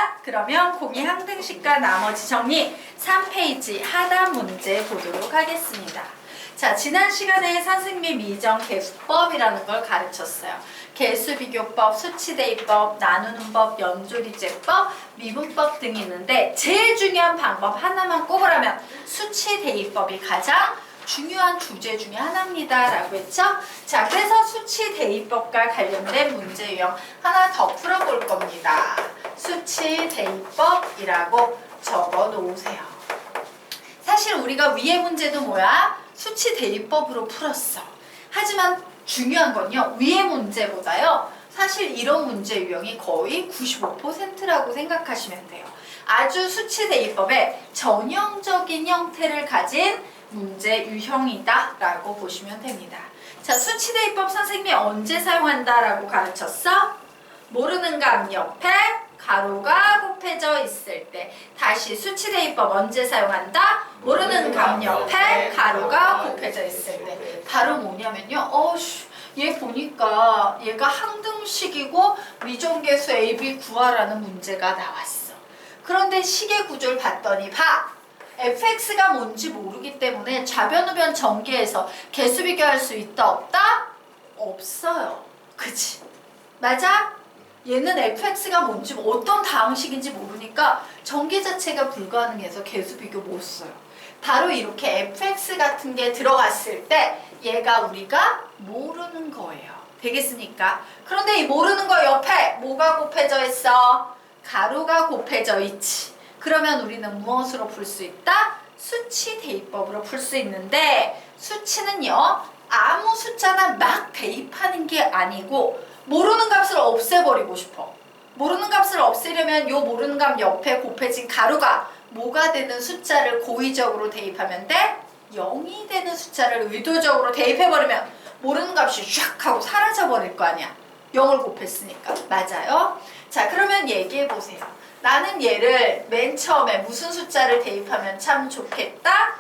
자, 그러면 공이 항등식과 나머지 정리 3페이지 하단 문제 보도록 하겠습니다. 자, 지난 시간에 선생님이 미정 계수법이라는 걸 가르쳤어요. 계수비교법, 수치대입법, 나누는 법, 연조리제법, 미분법 등이 있는데 제일 중요한 방법 하나만 꼽으라면 수치대입법이 가장 중요한 주제 중에 하나입니다 라고 했죠? 자, 그래서 수치대입법과 관련된 문제 유형 하나 더 풀어볼 겁니다. 수치대입법이라고 적어 놓으세요. 사실 우리가 위의 문제도 뭐야? 수치대입법으로 풀었어. 하지만 중요한 건요, 위의 문제보다요, 사실 이런 문제 유형이 거의 95%라고 생각하시면 돼요. 아주 수치대입법의 전형적인 형태를 가진 문제 유형이다 라고 보시면 됩니다. 자, 수치대입법 선생님이 언제 사용한다 라고 가르쳤어? 모르는 감 옆에 가로가 곱해져 있을 때. 다시 수치대입법 언제 사용한다? 모르는 감 옆에 가로가 곱해져 있을 때. 바로 뭐냐면요, 얘 보니까 얘가 항등식이고 미정계수 AB 구하라는 문제가 나왔어. 그런데 식의 구조를 봤더니 fx가 뭔지 모르기 때문에 좌변우변 전개해서 계수 비교할 수 있다 없다? 없어요. 그치? 맞아? 얘는 fx가 뭔지 어떤 다항식인지 모르니까 전개 자체가 불가능해서 계수 비교 못 써요. 바로 이렇게 fx 같은 게 들어갔을 때 얘가 우리가 모르는 거예요. 되겠습니까? 그런데 이 모르는 거 옆에 뭐가 곱해져 있어? 가로가 곱해져 있지. 그러면 우리는 무엇으로 풀 수 있다? 수치 대입법으로 풀 수 있는데, 수치는요, 아무 숫자나 막 대입하는 게 아니고 모르는 값을 없애버리고 싶어. 모르는 값을 없애려면 요 모르는 값 옆에 곱해진 가로가 뭐가 되는 숫자를 고의적으로 대입하면 돼? 0이 되는 숫자를 의도적으로 대입해버리면 모르는 값이 쫙 하고 사라져버릴 거 아니야. 0을 곱했으니까. 맞아요? 자, 그러면 얘기해보세요. 나는 얘를 맨 처음에 무슨 숫자를 대입하면 참 좋겠다?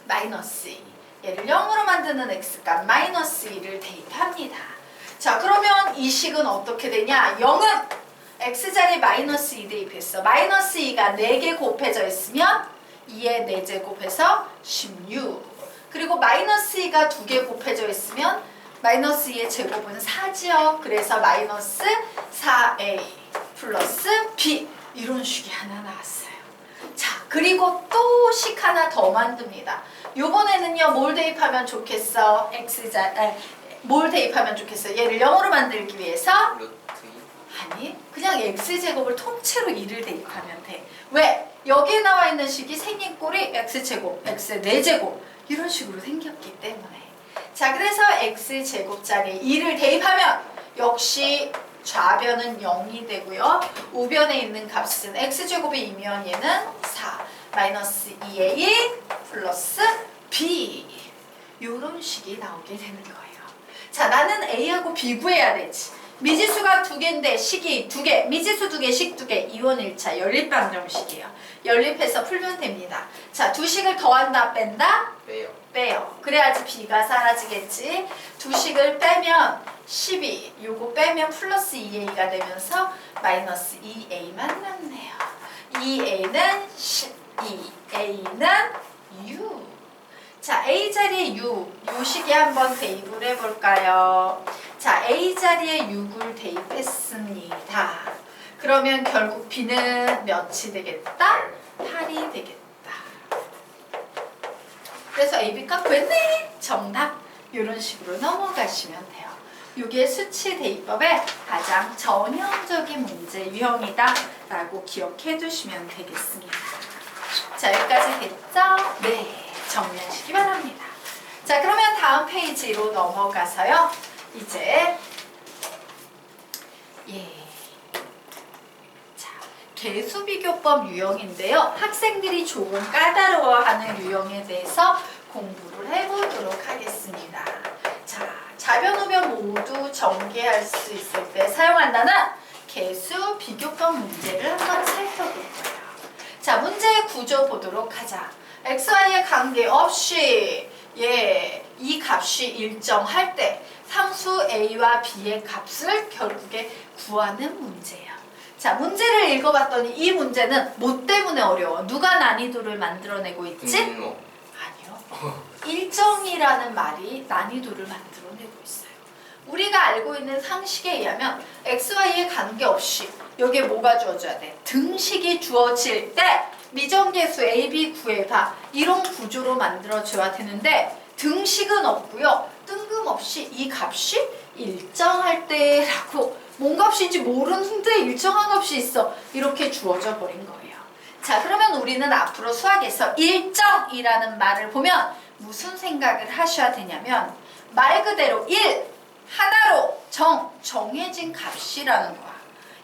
마이너스 2. 얘를 0으로 만드는 x값 마이너스 2를 대입합니다. 자, 그러면 이 식은 어떻게 되냐? 0은 x자리에 마이너스 2 대입했어. 마이너스 2가 4개 곱해져 있으면 2의 4제곱해서 16. 그리고 마이너스 2가 2개 곱해져 있으면 마이너스 2의 제곱은 4지요. 그래서 마이너스 4a 플러스 b, 이런 식이 하나 나왔어요. 자, 그리고 또 식 하나 더 만듭니다. 요번에는요, 뭘 대입하면 좋겠어? 뭘 대입하면 좋겠어? 얘를 0으로 만들기 위해서? 아니, 그냥 x제곱을 통째로 2를 대입하면 돼. 왜? 여기에 나와 있는 식이 생긴 꼴이 x제곱, x의 4제곱 이런 식으로 생겼기 때문에. 자, 그래서 x제곱 자리에 2를 대입하면 역시 좌변은 0이 되고요. 우변에 있는 값은 x제곱이 2면 얘는 4 마이너스 2a 플러스 b, 요런 식이 나오게 되는 거예요. 자, 나는 a하고 b 구해야 되지. 미지수가 2개인데 식이 2개, 미지수 2개, 식 2개, 2원 1차 연립방정식이에요. 연립해서 풀면 됩니다. 자, 두 식을 더한다 뺀다? 빼요. 그래야지 b가 사라지겠지. 두 식을 빼면 12, 요거 빼면 플러스 2a가 되면서 마이너스 2a만 남네요. 2a는 12, a는 6. 자, a 자리에 6, 요 식에 한번 대입을 해볼까요? 자, a 자리에 6을 대입했습니다. 그러면 결국 b는 몇이 되겠다? 8이 되겠다. 그래서 AB 값 구했네! 정답! 이런 식으로 넘어가시면 돼요. 이게 수치 대입법의 가장 전형적인 문제 유형이다 라고 기억해 두시면 되겠습니다. 자, 여기까지 됐죠? 네, 정리하시기 바랍니다. 자, 그러면 다음 페이지로 넘어가서요. 이제 계수비교법 유형인데요. 학생들이 조금 까다로워하는 유형에 대해서 공부를 해보도록 하겠습니다. 자, 좌변우변 모두 전개할 수 있을 때 사용한다는 계수비교법 문제를 한번 살펴볼 거예요. 자, 문제의 구조 보도록 하자. xy의 관계없이 이 값이 일정할 때 상수 a와 b의 값을 결국에 구하는 문제예요. 자, 자, 문제를 읽어봤더니 이 문제는 뭐 때문에 어려워? 누가 난이도를 만들어내고 있지? 아니요. 일정이라는 말이 난이도를 만들어내고 있어요. 우리가 알고 있는 상식에 의하면 xy에 관계없이 여기에 뭐가 주어져야 돼? 등식이 주어질 때 미정계수 a, b 구해봐. 이런 구조로 만들어줘야 되는데 등식은 없고요. 뜬금없이 이 값이 일정할 때라고 뭔 값인지 모르는데 일정한 값이 있어. 이렇게 주어져 버린 거예요. 자, 그러면 우리는 앞으로 수학에서 일정이라는 말을 보면 무슨 생각을 하셔야 되냐면 말 그대로 하나로 정해진 값이라는 거야.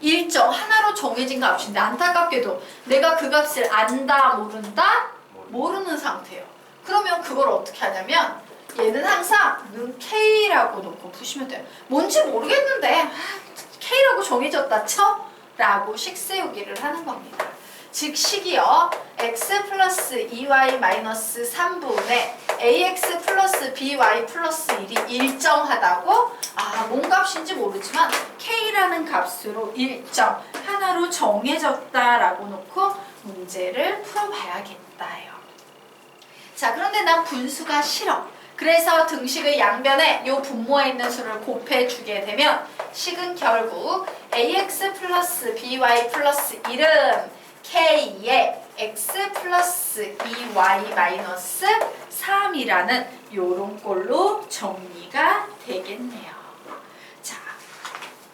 일정 하나로 정해진 값인데 안타깝게도 내가 그 값을 안다 모른다? 모르는 상태예요. 그러면 그걸 어떻게 하냐면 얘는 항상 는 K라고 놓고 푸시면 돼요. 뭔지 모르겠는데 K라고 정해졌다 쳐? 라고 식 세우기를 하는 겁니다. 즉 식이요. x 플러스 2y 마이너스 3분의 ax 플러스 by 플러스 1이 일정하다고? 뭔 값인지 모르지만 k라는 값으로 일정, 하나로 정해졌다라고 놓고 문제를 풀어봐야겠다요. 자, 그런데 난 분수가 싫어. 그래서 등식의 양변에 요 분모에 있는 수를 곱해주게 되면 식은 결국 ax 플러스 by 플러스 1은 k에 x 플러스 2y 마이너스 3이라는 요런 꼴로 정리가 되겠네요. 자,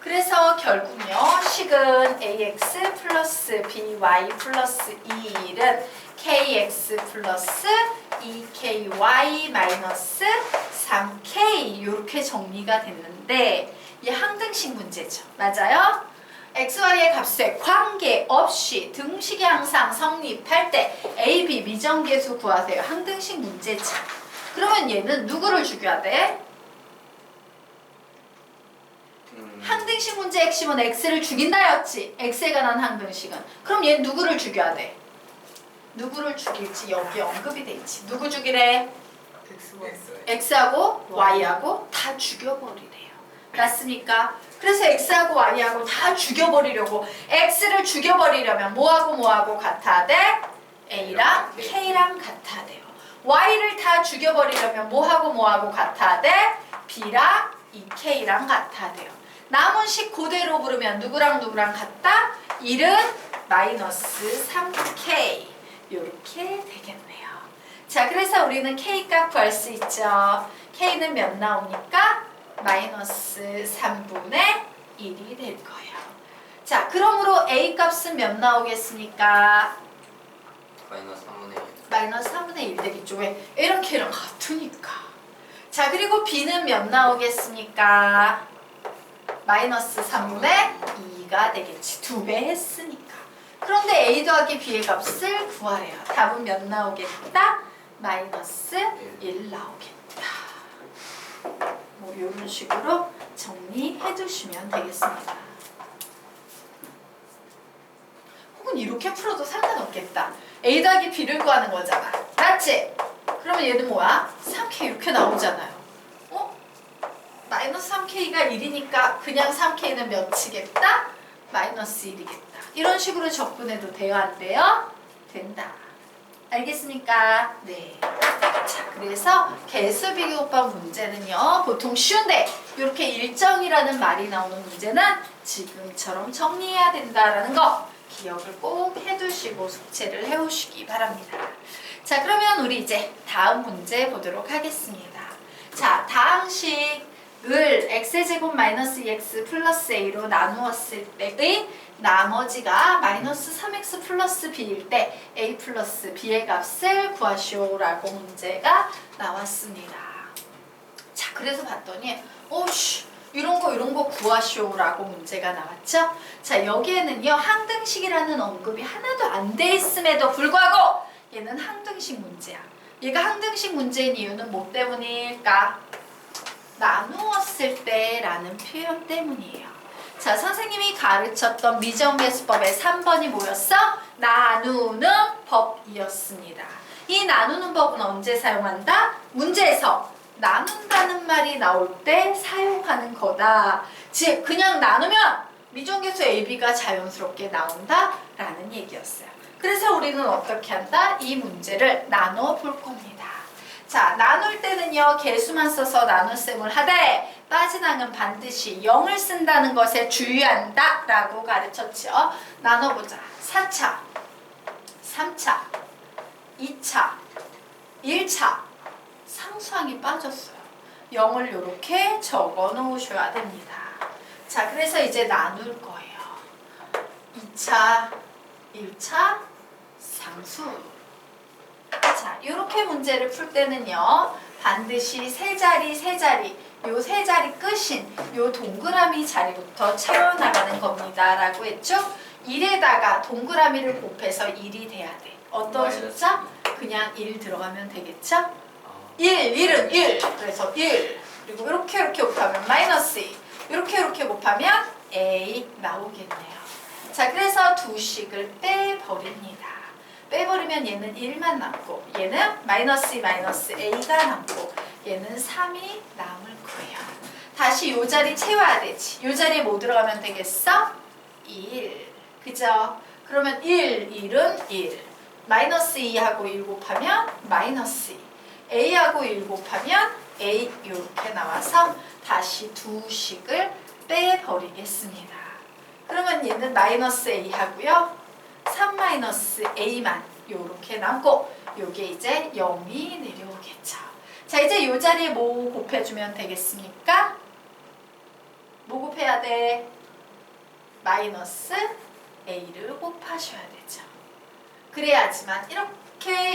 그래서 결국요. 식은 ax 플러스 by 플러스 1은 kx 플러스 2ky 마이너스 3k 이렇게 정리가 됐는데 이 항등식 문제죠. 맞아요? xy의 값에 관계없이 등식이 항상 성립할 때 a, b 미정계수 구하세요. 항등식 문제죠. 그러면 얘는 누구를 죽여야 돼? 항등식 문제 핵심은 x를 죽인다였지. x에 관한 항등식은. 그럼 얘는 누구를 죽여야 돼? 누구를 죽일지 여기 언급이 돼 있지. 누구 죽이래? x하고 y하고 다 죽여버리래요. 맞습니까? 그래서 x하고 y하고 다 죽여버리려고 x를 죽여버리려면 뭐하고 같아야 돼? a랑 k랑 같아야 돼요. y를 다 죽여버리려면 뭐하고 같아야 돼? b랑 2k랑 같아야 돼요. 남은 식 그대로 부르면 누구랑 같다? 1은 마이너스 3k 이렇게 되겠네요. 자, 그래서 우리는 k 값 구할 수 있죠. k는 몇 나오니까? 마이너스 3분의 1이 될 거예요. 자, 그러므로 a 값은 몇 나오겠습니까? 마이너스 3분의 1. 마이너스 3분의 1 되겠죠. 왜? A랑 K랑 같으니까. 자, 그리고 b는 몇 나오겠습니까? 마이너스 3분의 2가 되겠지. 2배 했으니까. 그런데 a 더하기 b의 값을 구하래요. 답은 몇 나오겠다? 마이너스 1 나오겠다. 뭐 이런 식으로 정리해 두시면 되겠습니다. 혹은 이렇게 풀어도 상관없겠다. a 더하기 b를 구하는 거잖아. 맞지? 그러면 얘는 뭐야? 3k 이렇게 나오잖아요. 마이너스 3k가 1이니까 그냥 3k는 몇이겠다? 마이너스 1이겠다. 이런 식으로 접근해도 돼요? 안 돼요? 된다. 알겠습니까? 네. 자, 그래서 개수 비교법 문제는요, 보통 쉬운데 이렇게 일정이라는 말이 나오는 문제는 지금처럼 정리해야 된다라는 거 기억을 꼭 해두시고 숙제를 해오시기 바랍니다. 자, 그러면 우리 이제 다음 문제 보도록 하겠습니다. 자, 다항식을 x제곱 마이너스 2x 플러스 a로 나누었을 때의 나머지가 마이너스 3x 플러스 b일 때 a 플러스 b의 값을 구하시오라고 문제가 나왔습니다. 자, 그래서 봤더니 이런 거 구하시오라고 문제가 나왔죠? 자, 여기에는요 항등식이라는 언급이 하나도 안 돼 있음에도 불구하고 얘는 항등식 문제야. 얘가 항등식 문제인 이유는 뭐 때문일까? 나누었을 때라는 표현 때문이에요. 자, 선생님이 가르쳤던 미정계수법의 3번이 뭐였어? 나누는 법이었습니다. 이 나누는 법은 언제 사용한다? 문제에서 나눈다는 말이 나올 때 사용하는 거다. 즉 그냥 나누면 미정계수 AB가 자연스럽게 나온다라는 얘기였어요. 그래서 우리는 어떻게 한다? 이 문제를 나눠 볼 겁니다. 자, 나눌 때는요, 개수만 써서 나눗셈을 하되 빠진항은 반드시 0을 쓴다는 것에 주의한다 라고 가르쳤죠. 나눠보자. 4차, 3차, 2차, 1차. 상수항이 빠졌어요. 0을 이렇게 적어 놓으셔야 됩니다. 자, 그래서 이제 나눌 거예요. 2차, 1차, 상수. 자, 이렇게 문제를 풀 때는요, 반드시 세 자리, 요 세 자리 끝인 요 동그라미 자리부터 채워나가는 겁니다. 라고 했죠? 1에다가 동그라미를 곱해서 1이 돼야 돼. 어떤 숫자? 그냥 1 들어가면 되겠죠? 1, 1은 1. 그래서 1. 그리고 이렇게 곱하면 마이너스 2. 이렇게 곱하면 A 나오겠네요. 자, 그래서 두 식을 빼버립니다. 빼버리면 얘는 1만 남고 얘는 마이너스 2, 마이너스 A가 남고 얘는 3이 남을 거예요. 다시 요 자리 채워야 되지. 요 자리에 뭐 들어가면 되겠어? 1. 그죠? 그러면 1, 1은 1. 마이너스 2하고 1 곱하면 마이너스 2. A하고 1 곱하면 A 이렇게 나와서 다시 두 식을 빼버리겠습니다. 그러면 얘는 마이너스 A 하고요. 3 마이너스 A만 요렇게 남고 요게 이제 0이 내려오겠죠. 자, 이제 요 자리에 뭐 곱해주면 되겠습니까? 뭐 곱해야 돼? 마이너스 A를 곱하셔야 되죠. 그래야지만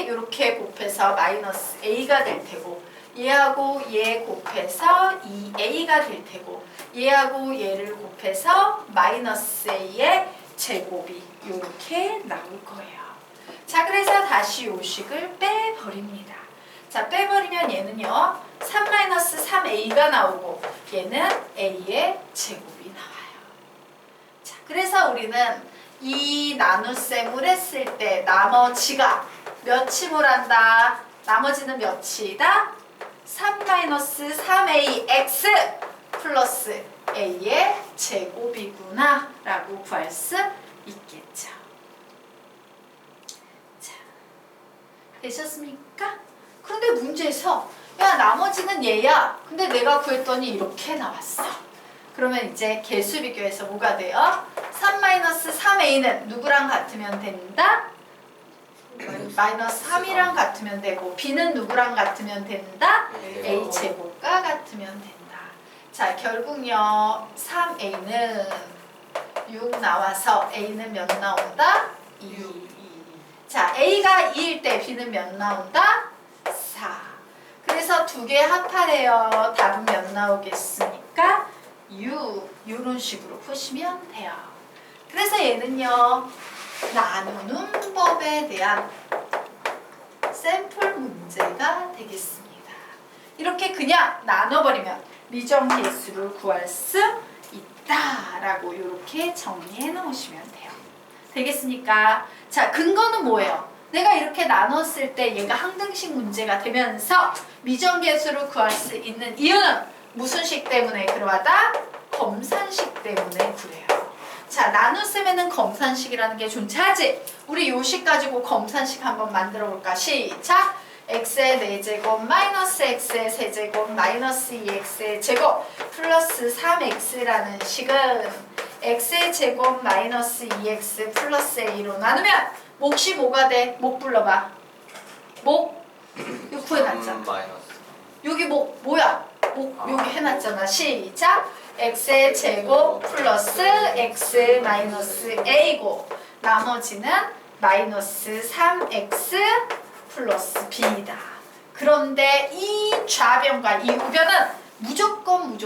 요렇게 곱해서 마이너스 A가 될 테고 얘하고 얘 곱해서 2A가 될 테고 얘하고 얘를 곱해서 마이너스 A의 제곱이 이렇게 나올 거예요. 자, 그래서 다시 요 식을 빼버립니다. 자, 빼버리면 얘는요 3-3A가 나오고 얘는 A의 제곱이 나와요. 자, 그래서 우리는 이 나눗셈을 했을 때 나머지가 몇침을 한다? 나머지는 몇이다? 3-3AX 플러스 A의 제곱이구나 라고 구할 수 있겠죠. 자, 되셨습니까? 그런데 문제에서 야, 나머지는 얘야. 근데 내가 구했더니 이렇게 나왔어. 그러면 이제 개수 비교해서 뭐가 돼요? 3-3A는 누구랑 같으면 된다? 마이너스 3이랑 같으면 되고 B는 누구랑 같으면 된다? A 제곱과 같으면 된다. 자, 결국요 3A는 6 나와서 A는 몇 나온다? 2. 자, A가 2일 때 B는 몇 나온다? 4. 그래서 두 개 합하래요. 답은 몇 나오겠습니까? 6. 이런 식으로 푸시면 돼요. 그래서 얘는요 나누는 법에 대한 샘플 문제가 되겠습니다. 이렇게 그냥 나눠버리면 미정계수를 구할 수 있다라고 이렇게 정리해 놓으시면 돼요. 되겠습니까? 자, 근거는 뭐예요? 내가 이렇게 나눴을 때 얘가 항등식 문제가 되면서 미정계수를 구할 수 있는 이유는 무슨 식 때문에 그러하다? 검산식 때문에 그래요. 자, 나눗셈에는 검산식이라는 게 존재하지. 우리 요식 가지고 검산식 한번 만들어 볼까? 시작! x의 4제곱 마이너스 x의 세제곱 마이너스 2x의 제곱 플러스 3x라는 식은 x의 제곱 마이너스 2x 플러스 a로 나누면 몫이 뭐가 돼? 목 불러봐. 목? 이거 구해놨잖아. 마이너스. 여기 뭐야? 목 여기 해놨잖아. 시작! x의 제곱 플러스 x 마이너스 a고 나머지는 마이너스 3x 플러스 b이다. 그런데 이 좌변과 이 우변은 무조건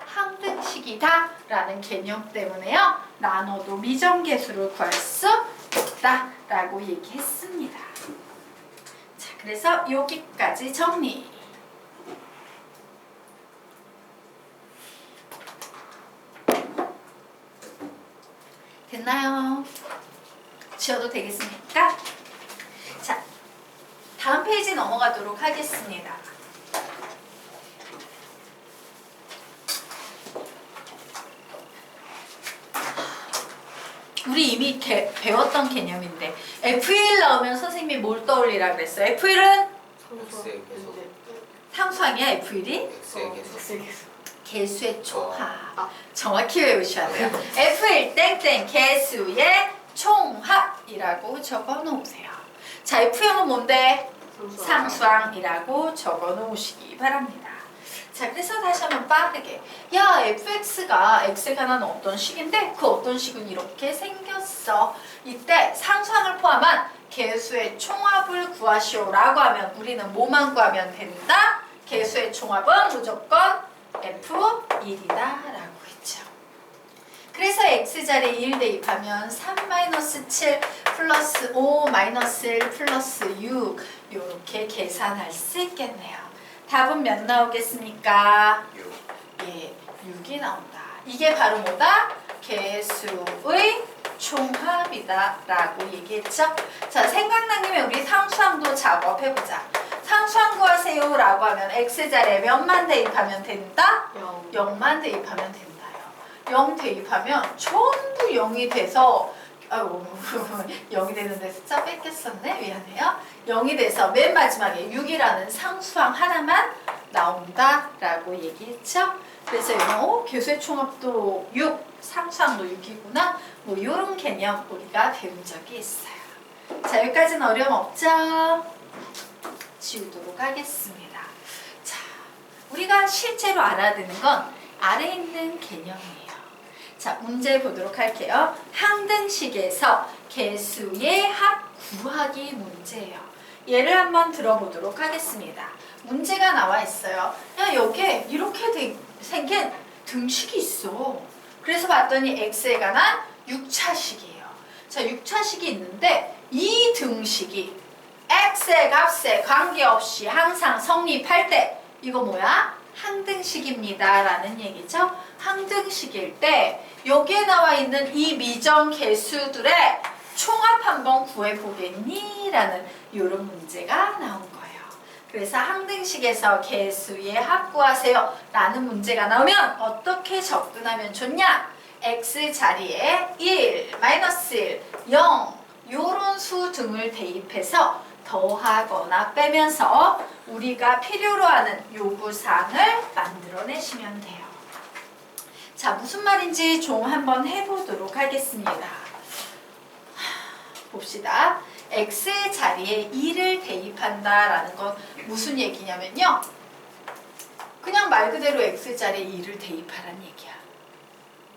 항등식이다 라는 개념 때문에요. 나눠도 미정계수를 구할 수 있다 라고 얘기했습니다. 자, 그래서 여기까지 정리. 됐나요? 지워도 되겠습니까? 자, 다음 페이지 넘어가도록 하겠습니다. 우리 이미 배웠던 개념인데 F1 나오면 선생님이 뭘 떠올리라 그랬어요? F1은 X의 계속 상수항이야 F1이? X의 계속 개수의 총합. 정확히 외우셔야 돼요. F1 땡땡 개수의 총합이라고 적어 놓으세요. 자, F형은 뭔데? 상수항이라고 적어 놓으시기 바랍니다. 자, 그래서 다시 한번 빠르게. 야, fx가 x에 관한 어떤 식인데 그 어떤 식은 이렇게 생겼어. 이때 상수항을 포함한 개수의 총합을 구하시오라고 하면 우리는 뭐만 구하면 된다? 개수의 총합은 무조건 f1이다 라고 했죠. 그래서 x자리에 1 대입하면 3-7 플러스 5-1 플러스 6 이렇게 계산할 수 있겠네요. 답은 몇 나오겠습니까? 6 예, 6이 나온다. 이게 바로 뭐다? 개수의 총합이다 라고 얘기했죠. 자, 생각난 김에 우리 상수항도 작업해보자. 상수항 구하세요 라고 하면 x자리에 몇만 대입하면 된다? 0만 대입하면 된다요. 0 대입하면 전부 0이 돼서 아이고 0이 되는데 숫자 뺏겼었네. 미안해요. 0이 돼서 맨 마지막에 6이라는 상수항 하나만 나온다 라고 얘기했죠. 그래서 이거 개수의 총합도 6, 상수항도 6이구나. 뭐 이런 개념 우리가 배운 적이 있어요. 자, 여기까지는 어려움 없죠? 지우도록 하겠습니다. 자, 우리가 실제로 알아야 되는 건 아래에 있는 개념이에요. 자, 문제 보도록 할게요. 항등식에서 개수의 합 구하기 문제예요. 예를 한번 들어보도록 하겠습니다. 문제가 나와 있어요. 야, 여기에 이렇게 생긴 등식이 있어. 그래서 봤더니 x에 관한 6차식이에요. 자, 6차식이 있는데 이 등식이 x의 값에 관계없이 항상 성립할 때 이거 뭐야? 항등식입니다 라는 얘기죠. 항등식일 때 여기에 나와 있는 이 미정 개수들의 총합 한번 구해보겠니? 라는 이런 문제가 나온 거예요. 그래서 항등식에서 개수의 합 구하세요 라는 문제가 나오면 어떻게 접근하면 좋냐? x 자리에 1, -1, 0 요런 수 등을 대입해서 더하거나 빼면서 우리가 필요로 하는 요구사항을 만들어내시면 돼요. 자, 무슨 말인지 좀 한번 해보도록 하겠습니다. 봅시다. x 자리에 2를 대입한다라는 건 무슨 얘기냐면요. 그냥 말 그대로 x 자리에 2를 대입하라는 얘기야.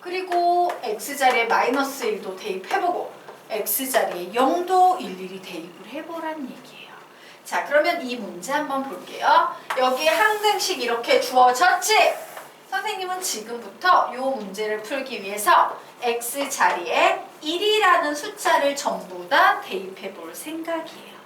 그리고 x 자리에 -1도 대입해보고 x 자리에 0도 일일이 대입을 해보라는 얘기예요. 자, 그러면 이 문제 한번 볼게요. 여기 항등식 이렇게 주어졌지? 선생님은 지금부터 이 문제를 풀기 위해서 x 자리에 1이라는 숫자를 전부 다 대입해 볼 생각이에요.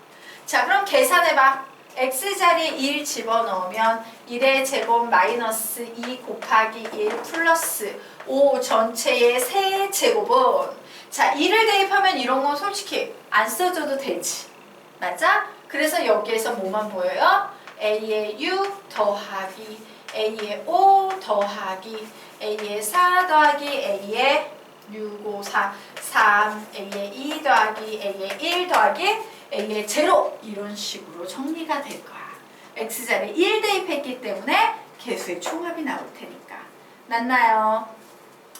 자, 그럼 계산해봐. x 자리에 1 집어넣으면 1의 제곱 -2 곱하기 1 플러스 5 전체의 세제곱은 자, 2를 대입하면 이런 건 솔직히 안 써줘도 되지. 맞아? 그래서 여기에서 뭐만 보여요? a의 6 더하기 a의 5 더하기 a의 4 더하기 a의 6, 5, 4, 3 a의 2 더하기 a의 1 더하기 a의 0 이런 식으로 정리가 될 거야. x자리에 1 대입했기 때문에 개수의 총합이 나올 테니까. 맞나요?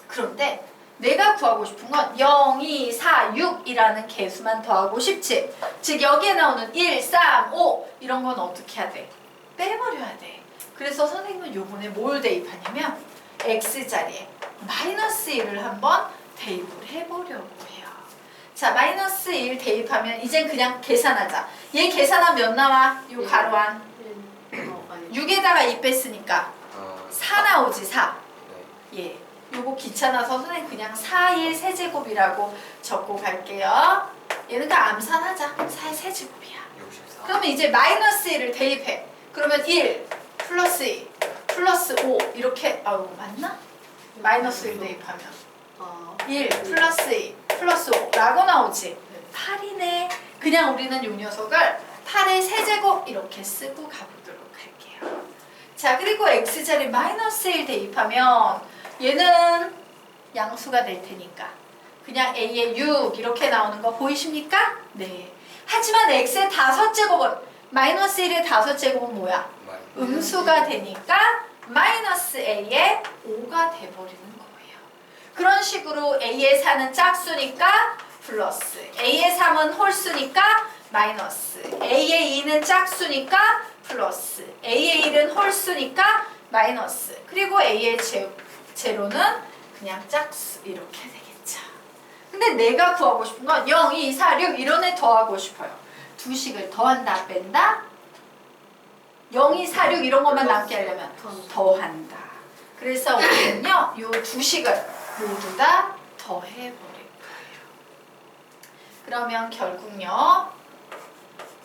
그런데 내가 구하고 싶은 건 0, 2, 4, 6이라는 개수만 더하고 싶지. 즉 여기에 나오는 1, 3, 5 이런 건 어떻게 해야 돼? 빼버려야 돼. 그래서 선생님은 요번에 뭘 대입하냐면 x자리에 -1을 한번 대입을 해보려고 해요. 자, -1 대입하면 이젠 그냥 계산하자. 얘 계산하면 몇 나와? 요 가로 안 6에다가 2 뺐으니까 4 나오지 4. 예. 요거 귀찮아서 선생님 그냥 4의 세제곱이라고 적고 갈게요. 얘는 다 암산하자. 4의 세제곱이야. 64 그러면 이제 -1을 대입해. 그러면 1 플러스 2 플러스 5 이렇게 아우 맞나? -1 대입하면 1 플러스 2 플러스 5 라고 나오지. 8이네. 그냥 우리는 요 녀석을 8의 세제곱 이렇게 쓰고 가보도록 할게요. 자, 그리고 x자리 -1 대입하면 얘는 양수가 될 테니까 그냥 a의 6 이렇게 나오는 거 보이십니까? 네. 하지만 x의 5제곱은 마이너스 1의 5제곱은 뭐야? 음수가 되니까 마이너스 a의 5가 돼버리는 거예요. 그런 식으로 a의 4는 짝수니까 플러스, a의 3은 홀수니까 마이너스, a의 2는 짝수니까 플러스, a의 1은 홀수니까 마이너스, 그리고 a의 제로는 그냥 짝수 이렇게 되겠죠. 근데 내가 구하고 싶은 건 0, 2, 4, 6 이런 애 더하고 싶어요. 두 식을 더한다, 뺀다? 0, 2, 4, 6 이런 것만 남게 하려면 더한다. 그래서 우리는요, 이 두 식을 모두 다 더해버릴 거예요. 그러면 결국요,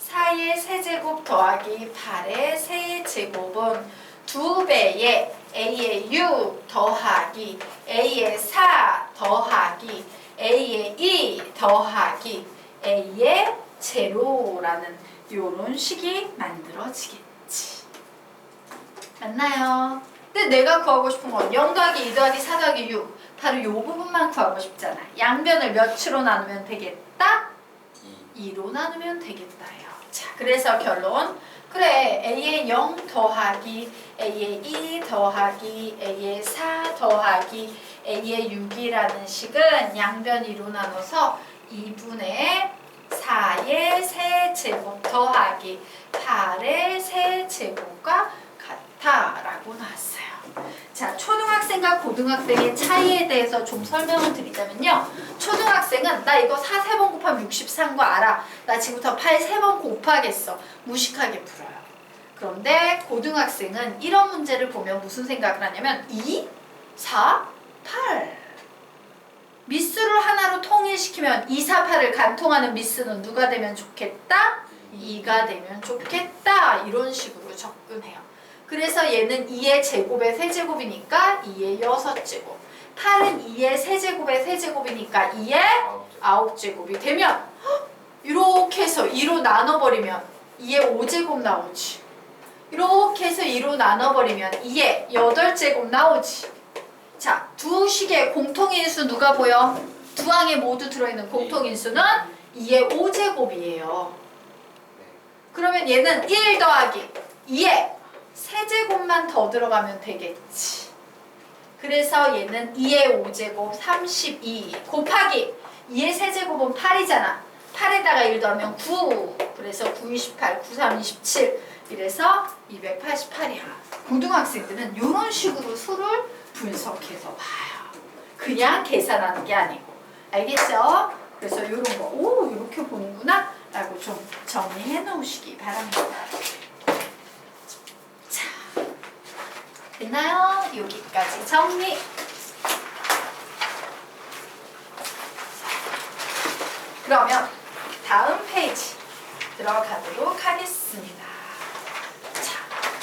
4의 세제곱 더하기 8의 세제곱은 2배의 a의 6 더하기 a의 4 더하기 a의 2 더하기 a의 제로라는 요런 식이 만들어지겠지. 맞나요? 근데 내가 구하고 싶은 건 0 더하기 2 더하기 4 더하기 6 바로 요 부분만 구하고 싶잖아. 양변을 몇으로 나누면 되겠다? 2로 나누면 되겠다요. 자, 그래서 결론. 그래, a의 0 더하기 a의 2 더하기 a의 4 더하기 a의 6이라는 식은 양변 2로 나눠서 2분의 4의 세제곱 더하기 8의 세제곱과 같다라고 나왔어요. 자, 초등학생과 고등학생의 차이에 대해서 좀 설명을 드리자면요. 초등학생은 나 이거 4 3번 곱하면 63거 알아. 나 지금부터 8 3번 곱하겠어. 무식하게 풀어요. 그런데 고등학생은 이런 문제를 보면 무슨 생각을 하냐면 2, 4, 8 미수를 하나로 통일시키면 2, 4, 8을 간통하는 미수는 누가 되면 좋겠다? 2가 되면 좋겠다. 이런 식으로 접근해요. 그래서 얘는 2의 제곱의 세제곱이니까 2의 6제곱. 8은 2의 세제곱의 세제곱이니까 2의 9제곱이 되면 이렇게 해서 2로 나눠버리면 2의 5제곱 나오지. 이렇게 해서 2로 나눠버리면 2의 8제곱 나오지. 자, 두 식의 공통인수 누가 보여? 두 항에 모두 들어있는 공통인수는 2의 5제곱이에요. 그러면 얘는 1 더하기 2의 세제곱만 더 들어가면 되겠지. 그래서 얘는 2의 5제곱 32 곱하기 2의 세제곱은 8이잖아. 8에다가 1 더하면 9. 그래서 9, 28, 9, 3, 27. 이래서 288이야. 고등학생들은 이런 식으로 수를 분석해서 봐요. 그냥 계산하는 게 아니고. 알겠죠? 그래서 이런 거, 오, 이렇게 보는구나 라고 좀 정리해 놓으시기 바랍니다. 자, 됐나요? 여기까지 정리. 그러면 다음 페이지 들어가도록 하겠습니다. 자,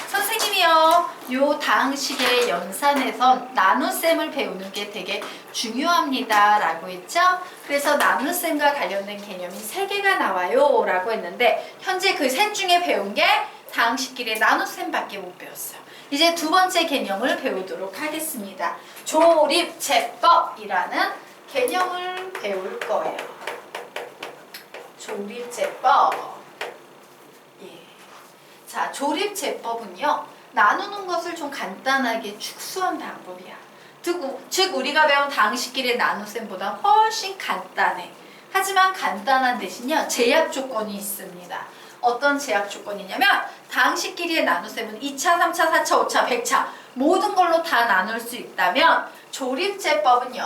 선생님이요, 요 다항식의 연산에선 나눗셈을 배우는 게 되게 중요합니다 라고 했죠? 그래서 나눗셈과 관련된 개념이 3개가 나와요 라고 했는데 현재 그 셋 중에 배운 게 다항식끼리의 나눗셈밖에 못 배웠어요. 이제 두 번째 개념을 배우도록 하겠습니다. 조립제법이라는 개념을 배울 거예요. 조립제법. 예. 자, 조립제법은요, 나누는 것을 좀 간단하게 축소한 방법이야. 즉 우리가 배운 다항식끼리의 나눗셈보다 훨씬 간단해. 하지만 간단한 대신요, 제약 조건이 있습니다. 어떤 제약 조건이냐면 다항식끼리의 나눗셈은 2차, 3차, 4차, 5차, 100차 모든 걸로 다 나눌 수 있다면 조립제법은요,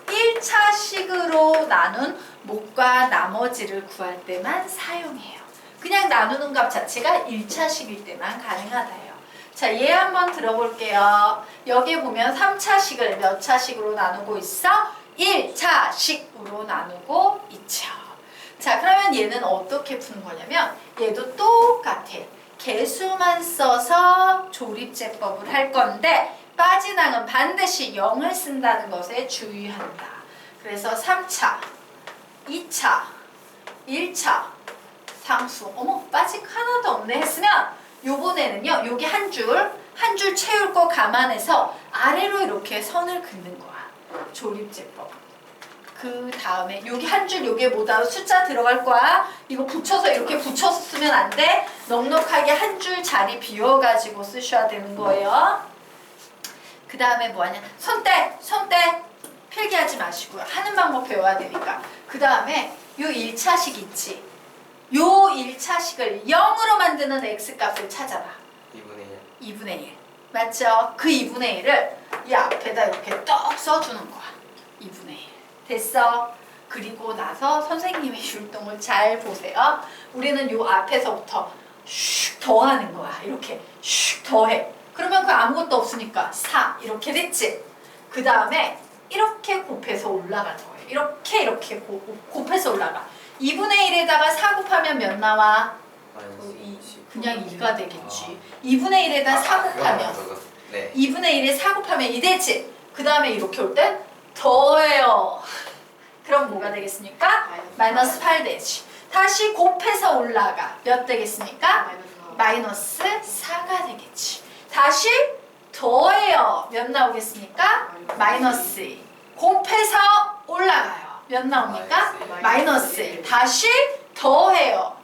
1차식으로 나눈 목과 나머지를 구할 때만 사용해요. 그냥 나누는 값 자체가 1차식일 때만 가능하다요. 자, 얘 한번 들어볼게요. 여기 보면 3차식을 몇 차식으로 나누고 있어? 1차식으로 나누고 있죠. 자, 그러면 얘는 어떻게 푸는 거냐면 얘도 똑같아. 개수만 써서 조립제법을 할 건데 빠진 항은 반드시 0을 쓴다는 것에 주의한다. 그래서 3차, 2차, 1차 상수. 어머, 빠진 거 하나도 없네 했으면 요번에는요, 여기 한 줄 채울 거 감안해서 아래로 이렇게 선을 긋는 거야. 조립제법. 그 다음에 여기 한 줄 요게 뭐다? 숫자 들어갈 거야. 이거 붙여서 이렇게 붙여서 쓰면 안 돼. 넉넉하게 한 줄 자리 비워가지고 쓰셔야 되는 거예요. 그 다음에 뭐하냐? 손대 필기하지 마시고요. 하는 방법 배워야 되니까. 그 다음에 요 1차식 있지? 요 1차식을 0으로 만드는 x값을 찾아봐. 2분의 1. 2분의 1. 맞죠? 그 2분의 1을 이 앞에다 이렇게 떡 써주는 거야. 2분의 1. 됐어? 그리고 나서 선생님의 율동을 잘 보세요. 우리는 요 앞에서부터 슉 더하는 거야. 이렇게 슉 더해. 그러면 그 아무것도 없으니까 4 이렇게 됐지? 그 다음에 이렇게 곱해서 올라가는 거예요. 이렇게 곱해서 올라가. 2분의 1에다가 4 곱하면 몇 나와? 마이너스 20. 그냥 2가 되겠지. 2분의 1에다 4 곱하면 네. 2분의 1에 4 곱하면 2 되지? 그 다음에 이렇게 올 땐 더해요. 그럼 뭐가 되겠습니까? 마이너스 8 되지. 다시 곱해서 올라가. 몇 되겠습니까? 마이너스 4가 되겠지. 다시 더해요. 몇 나오겠습니까? 마이너스 2. 곱해서 올라가요. 몇 나옵니까? 마이너스 1. 다시 더해요.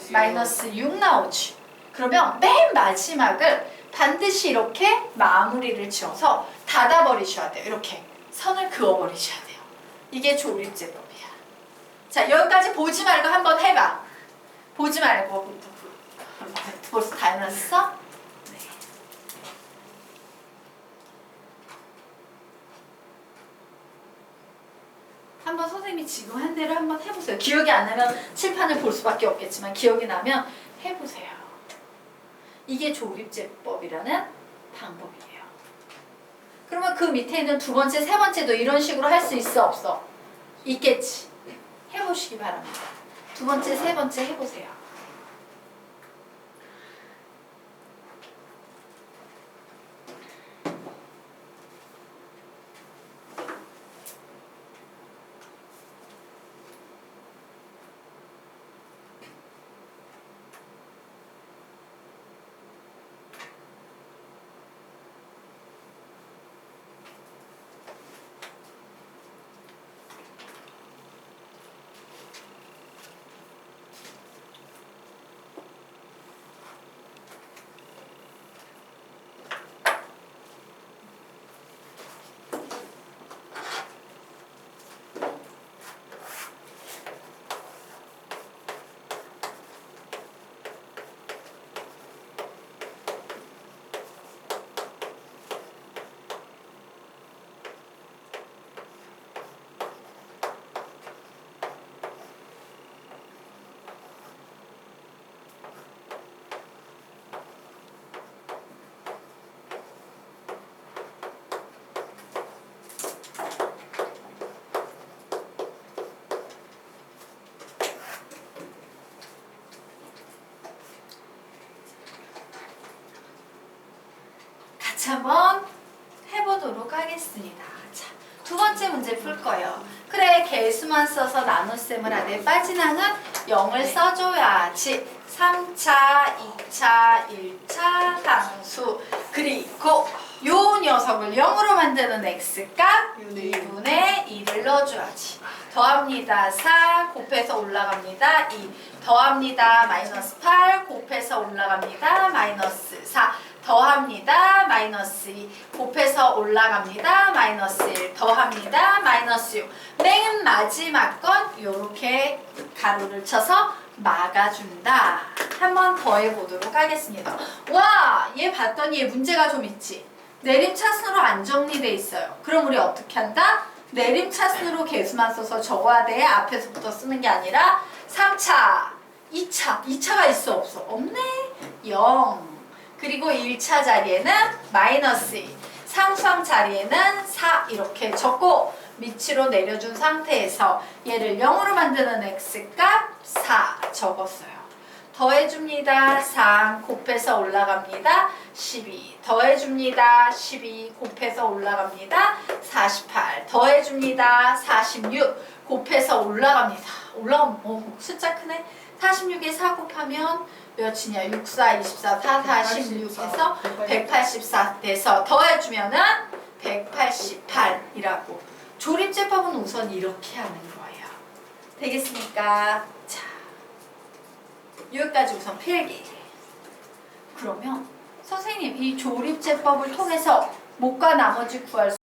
마이너스 6 나오지. 그러면 맨 마지막을 반드시 이렇게 마무리를 지어서 닫아버리셔야 돼요. 이렇게 선을 그어버리셔야 돼요. 이게 조립제법이야. 자, 여기까지 보지 말고 한번 해봐. 보지 말고. 벌써 다 해놨어? 네. 한번 선생님이 지금 한 대로 한번 해보세요. 기억이 안 나면 칠판을 볼 수밖에 없겠지만 기억이 나면 해보세요. 이게 조립제법이라는 방법이에요. 그러면 그 밑에 있는 두 번째, 세 번째도 이런 식으로 할 수 있어, 없어? 있겠지. 해보시기 바랍니다. 두 번째, 세 번째 해보세요. 같이 한번 해보도록 하겠습니다. 자, 두 번째 문제 풀 거예요. 그래, 개수만 써서 나눗셈을 하되 빠진 항은 0을 써줘야지. 3차, 2차, 1차 상수. 그리고 요 녀석을 0으로 만드는 x값 2분의 2를 넣어줘야지. 더합니다. 4 곱해서 올라갑니다. 2 더합니다. 마이너스 8 곱해서 올라갑니다. 마이너스 4 더합니다. 마이너스 2 곱해서 올라갑니다. 마이너스 1 더합니다. 마이너스 6 맨 마지막 건 요렇게 가로를 쳐서 막아준다. 한번 더 해보도록 하겠습니다. 와, 얘 봤더니 얘 문제가 좀 있지. 내림차순으로 안 정리돼 있어요. 그럼 우리 어떻게 한다? 내림차순으로 개수만 써서 적어야 돼. 앞에서부터 쓰는 게 아니라 3차, 2차가 있어 없어? 없네. 0. 그리고 1차 자리에는 마이너스 2, 상수항 자리에는 4 이렇게 적고 밑으로 내려준 상태에서 얘를 0으로 만드는 x값 4 적었어요. 더해줍니다. 3 곱해서 올라갑니다. 12 더해줍니다. 12 곱해서 올라갑니다. 48 더해줍니다. 46 곱해서 올라갑니다. 올라가면 숫자 크네. 46에 4 곱하면 몇이냐? 6, 4, 24, 4, 46에서 184 돼서 더해주면은 188이라고 조립제법은 우선 이렇게 하는 거예요. 되겠습니까? 자, 여기까지 우선 필기. 그러면 선생님 이 조립제법을 통해서 목과 나머지 구할 수